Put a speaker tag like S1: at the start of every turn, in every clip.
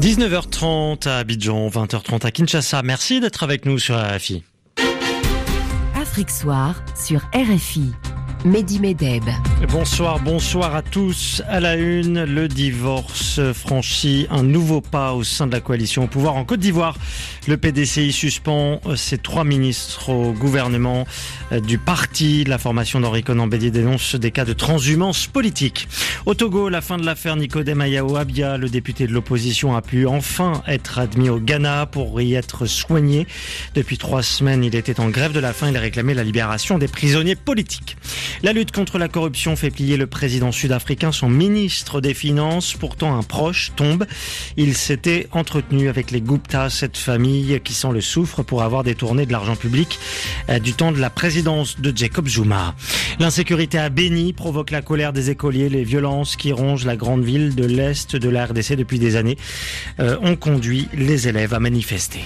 S1: 19h30 à Abidjan, 20h30 à Kinshasa. Merci d'être avec nous sur RFI.
S2: Afrique Soir sur RFI. Mehdi Medeb.
S1: Bonsoir à tous. À la une, le divorce franchit un nouveau pas au sein de la coalition au pouvoir en Côte d'Ivoire. Le PDCI suspend ses 3 ministres au gouvernement du parti. La formation d'Henri Konan Bédié dénonce des cas de transhumance politique. Au Togo, la fin de l'affaire Nicodème Ayaho-Abia. Le député de l'opposition a pu enfin être admis au Ghana pour y être soigné. Depuis 3 semaines, il était en grève de la faim. Il réclamait la libération des prisonniers politiques. La lutte contre la corruption fait plier le président sud-africain. Son ministre des Finances, pourtant un proche, tombe. Il s'était entretenu avec les Gupta, cette famille qui sent le soufre pour avoir détourné de l'argent public du temps de la présidence de Jacob Zuma. L'insécurité à Beni provoque la colère des écoliers. Les violences qui rongent la grande ville de l'Est de la RDC depuis des années ont conduit les élèves à manifester.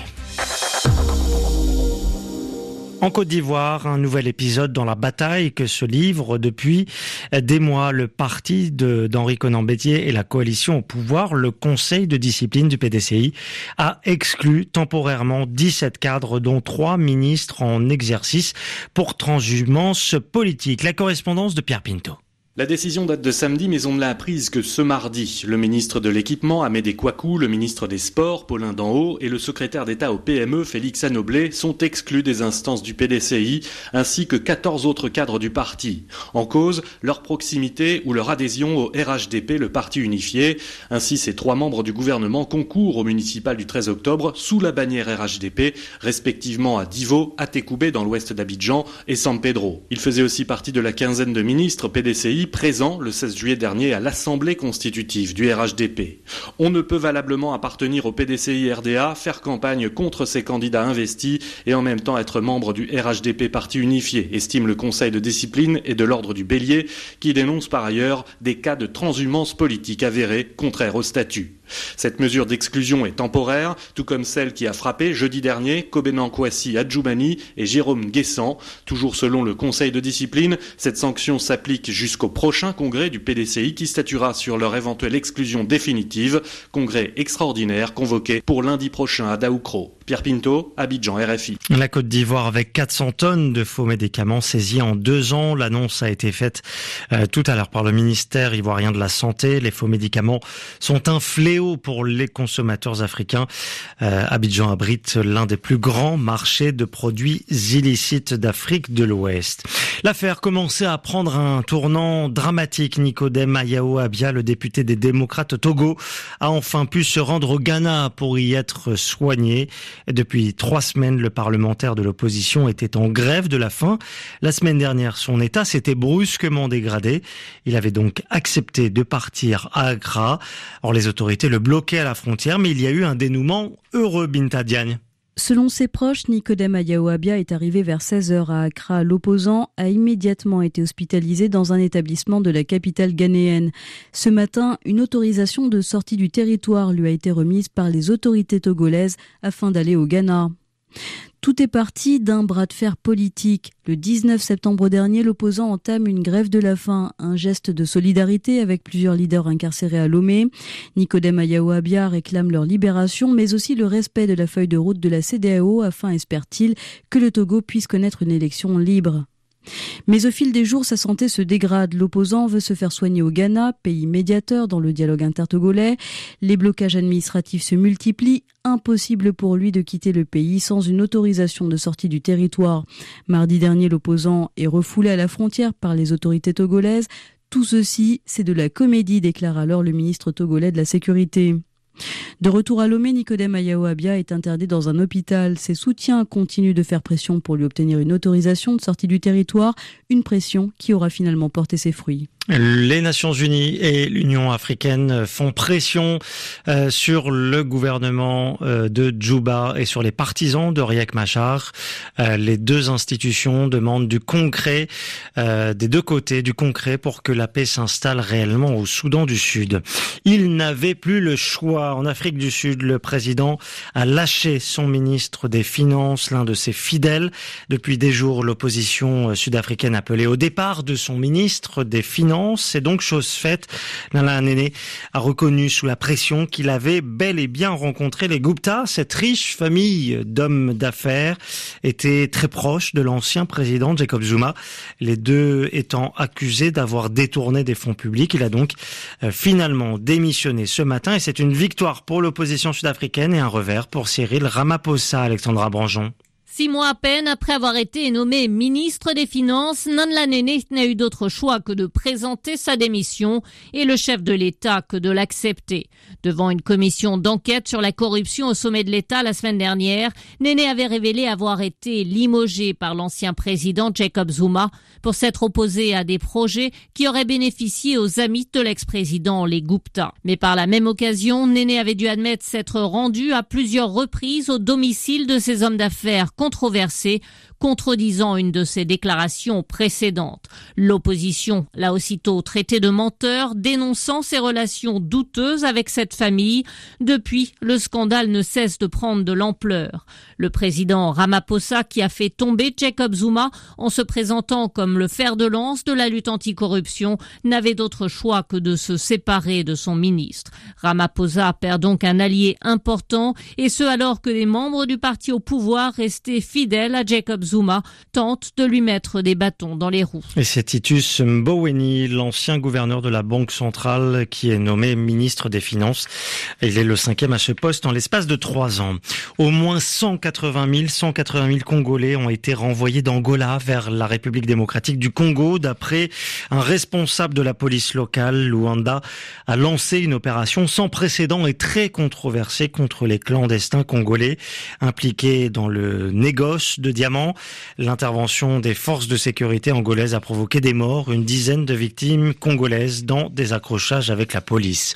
S1: En Côte d'Ivoire, un nouvel épisode dans la bataille que se livre depuis des mois le parti d'Henri Konan Bédié et la coalition au pouvoir. Le conseil de discipline du PDCI a exclu temporairement 17 cadres, dont 3 ministres en exercice pour transhumance politique. La correspondance de Pierre Pinto.
S3: La décision date de samedi, mais on ne l'a apprise que ce mardi. Le ministre de l'Équipement, Amédée Kouakou, le ministre des Sports, Paulin Danhaut, et le secrétaire d'État au PME, Félix Anoblé, sont exclus des instances du PDCI, ainsi que 14 autres cadres du parti. En cause, leur proximité ou leur adhésion au RHDP, le parti unifié. Ainsi, ces 3 membres du gouvernement concourent au municipal du 13 octobre sous la bannière RHDP, respectivement à Divo, à Tékoubé dans l'ouest d'Abidjan et San Pedro. Ils faisaient aussi partie de la quinzaine de ministres PDCI présent le 16 juillet dernier à l'Assemblée constitutive du RHDP. On ne peut valablement appartenir au PDCI-RDA, faire campagne contre ses candidats investis et en même temps être membre du RHDP parti unifié, estime le Conseil de discipline et de l'ordre du Bélier, qui dénonce par ailleurs des cas de transhumance politique avérés contraires au statut. Cette mesure d'exclusion est temporaire, tout comme celle qui a frappé jeudi dernier Kobenan Kwasi Adjoumani et Jérôme Guessant. Toujours selon le Conseil de discipline, cette sanction s'applique jusqu'au prochain congrès du PDCI qui statuera sur leur éventuelle exclusion définitive. Congrès extraordinaire convoqué pour lundi prochain à Daoukro. Pierre Pinto, Abidjan, RFI.
S1: La Côte d'Ivoire avec 400 tonnes de faux médicaments saisis en 2 ans. L'annonce a été faite tout à l'heure par le ministère ivoirien de la Santé. Les faux médicaments sont un fléau pour les consommateurs africains. Abidjan abrite l'un des plus grands marchés de produits illicites d'Afrique de l'Ouest. L'affaire commençait à prendre un tournant dramatique. Nicodème Ayaho-Abia, le député des démocrates au Togo, a enfin pu se rendre au Ghana pour y être soigné. Depuis 3 semaines, le parlementaire de l'opposition était en grève de la faim. La semaine dernière, son état s'était brusquement dégradé. Il avait donc accepté de partir à Accra. Or, les autorités le bloquaient à la frontière, mais il y a eu un dénouement heureux, Binta Diagne.
S4: Selon ses proches, Nicodème Ayaho-Abia est arrivé vers 16h à Accra. L'opposant a immédiatement été hospitalisé dans un établissement de la capitale ghanéenne. Ce matin, une autorisation de sortie du territoire lui a été remise par les autorités togolaises afin d'aller au Ghana. Tout est parti d'un bras de fer politique. Le 19 septembre dernier, l'opposant entame une grève de la faim, un geste de solidarité avec plusieurs leaders incarcérés à Lomé. Nicodème Ayaho-Abia réclame leur libération, mais aussi le respect de la feuille de route de la CEDEAO afin, espère-t-il, que le Togo puisse connaître une élection libre. Mais au fil des jours, sa santé se dégrade. L'opposant veut se faire soigner au Ghana, pays médiateur dans le dialogue intertogolais. Les blocages administratifs se multiplient. Impossible pour lui de quitter le pays sans une autorisation de sortie du territoire. Mardi dernier, l'opposant est refoulé à la frontière par les autorités togolaises. Tout ceci, c'est de la comédie, déclare alors le ministre togolais de la Sécurité. De retour à Lomé, Nicodème Ayaho-Abia est interné dans un hôpital. Ses soutiens continuent de faire pression pour lui obtenir une autorisation de sortie du territoire, une pression qui aura finalement porté ses fruits.
S1: Les Nations Unies et l'Union africaine font pression sur le gouvernement de Djouba et sur les partisans de Riek Machar. Les 2 institutions demandent du concret des 2 côtés, du concret pour que la paix s'installe réellement au Soudan du Sud. Ils n'avaient plus le choix. En Afrique du Sud, le président a lâché son ministre des Finances, l'un de ses fidèles. Depuis des jours, l'opposition sud-africaine appelait au départ de son ministre des Finances. Finances. C'est donc chose faite. Nana Nene a reconnu sous la pression qu'il avait bel et bien rencontré les Gupta. Cette riche famille d'hommes d'affaires était très proche de l'ancien président Jacob Zuma. Les deux étant accusés d'avoir détourné des fonds publics. Il a donc finalement démissionné ce matin et c'est une victoire pour l'opposition sud-africaine et un revers pour Cyril Ramaphosa. Alexandra Branjon.
S5: 6 mois à peine après avoir été nommé ministre des Finances, Nana Nene n'a eu d'autre choix que de présenter sa démission et le chef de l'État que de l'accepter. Devant une commission d'enquête sur la corruption au sommet de l'État la semaine dernière, Nene avait révélé avoir été limogé par l'ancien président Jacob Zuma pour s'être opposé à des projets qui auraient bénéficié aux amis de l'ex-président, les Gupta. Mais par la même occasion, Nene avait dû admettre s'être rendu à plusieurs reprises au domicile de ces hommes d'affaires controversé, contredisant une de ses déclarations précédentes. L'opposition l'a aussitôt traité de menteur, dénonçant ses relations douteuses avec cette famille. Depuis, le scandale ne cesse de prendre de l'ampleur. Le président Ramaphosa, qui a fait tomber Jacob Zuma en se présentant comme le fer de lance de la lutte anticorruption, n'avait d'autre choix que de se séparer de son ministre. Ramaphosa perd donc un allié important, et ce alors que les membres du parti au pouvoir restés fidèles à Jacob Zuma tentent de lui mettre des bâtons dans les roues.
S1: Et c'est Titus Mboweni, l'ancien gouverneur de la Banque centrale, qui est nommé ministre des Finances. Il est le 5e à ce poste en l'espace de 3 ans. Au moins 180 000 Congolais ont été renvoyés d'Angola vers la République démocratique du Congo. D'après un responsable de la police locale, Luanda a lancé une opération sans précédent et très controversée contre les clandestins congolais impliqués dans le négoce de diamants. L'intervention des forces de sécurité angolaises a provoqué des morts, une dizaine de victimes congolaises dans des accrochages avec la police.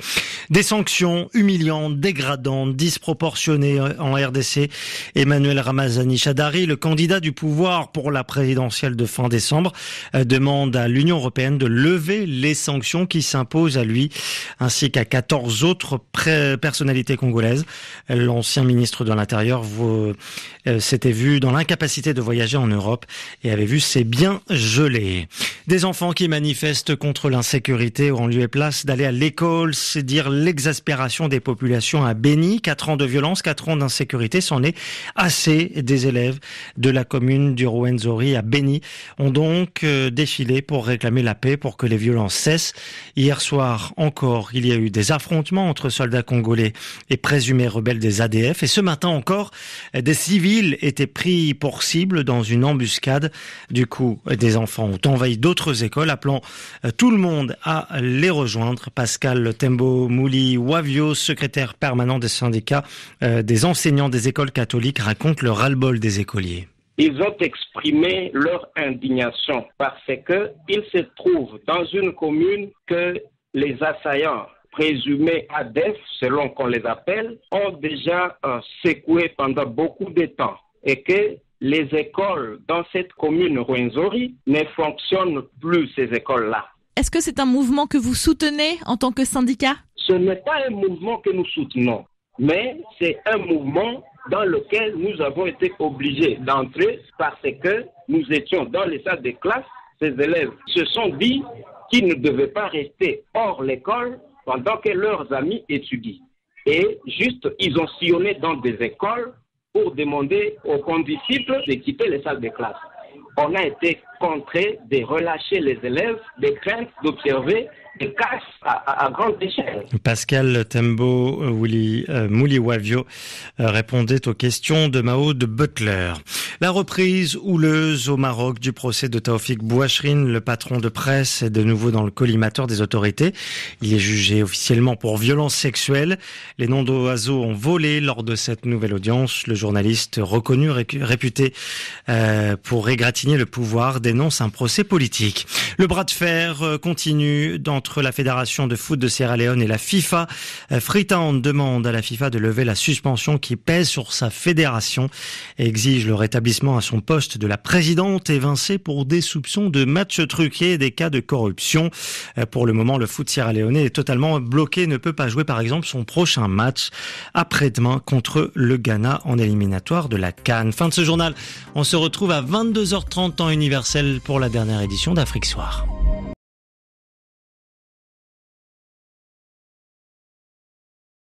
S1: Des sanctions humiliantes, dégradantes, disproportionnées en RDC. Emmanuel Ramazani Shadari, le candidat du pouvoir pour la présidentielle de fin décembre, demande à l'Union européenne de lever les sanctions qui s'imposent à lui ainsi qu'à 14 autres personnalités congolaises. L'ancien ministre de l'Intérieur s'était vu dans l'incapacité de voyager en Europe et avait vu ses biens gelés. Des enfants qui manifestent contre l'insécurité en lieu et place d'aller à l'école, c'est dire l'exaspération des populations à Beni. 4 ans de violence, 4 ans d'insécurité, c'en est assez. Des élèves de la commune du Rwenzori à Beni ont donc défilé pour réclamer la paix, pour que les violences cessent. Hier soir encore, il y a eu des affrontements entre soldats congolais et présumés rebelles des ADF. Et ce matin encore, des civils étaient pris pour cible dans une embuscade. Du coup, des enfants ont envahi d'autres écoles, appelant tout le monde à les rejoindre. Pascal Tembo Mouli Wavio, secrétaire permanent des syndicats des enseignants des écoles catholiques, raconte le ras-le-bol des écoliers.
S6: Ils ont exprimé leur indignation parce que il se trouve dans une commune que les assaillants présumés ADF, selon qu'on les appelle, ont déjà secoué pendant beaucoup de temps et que les écoles dans cette commune Rwenzori ne fonctionnent plus, ces écoles-là.
S7: Est-ce que c'est un mouvement que vous soutenez en tant que syndicat ?
S6: Ce n'est pas un mouvement que nous soutenons, mais c'est un mouvement dans lequel nous avons été obligés d'entrer parce que nous étions dans les salles de classe. Ces élèves se sont dit qu'ils ne devaient pas rester hors l'école pendant que leurs amis étudient. Et juste, ils ont sillonné dans des écoles pour demander aux condisciples de quitter les salles de classe. On a été contraints de relâcher les élèves, de crainte d'observer des casses à grande échelle.
S1: Pascal Tembo Mouli Wavio répondait aux questions de Maud Butler. La reprise houleuse au Maroc du procès de Taoufik Bouachrine, le patron de presse, est de nouveau dans le collimateur des autorités. Il est jugé officiellement pour violence sexuelle. Les noms d'oiseaux ont volé lors de cette nouvelle audience. Le journaliste reconnu, réputé pour égratigner le pouvoir, dénonce un procès politique. Le bras de fer continue entre la Fédération de foot de Sierra Leone et la FIFA. Freetown demande à la FIFA de lever la suspension qui pèse sur sa fédération et exige le rétablissement à son poste de la présidente évincée pour des soupçons de matchs truqués et des cas de corruption. Pour le moment, le foot sierra-léonais est totalement bloqué, ne peut pas jouer par exemple son prochain match après-demain contre le Ghana en éliminatoire de la CAN. Fin de ce journal, on se retrouve à 22h30 temps universel pour la dernière édition d'Afrique Soir.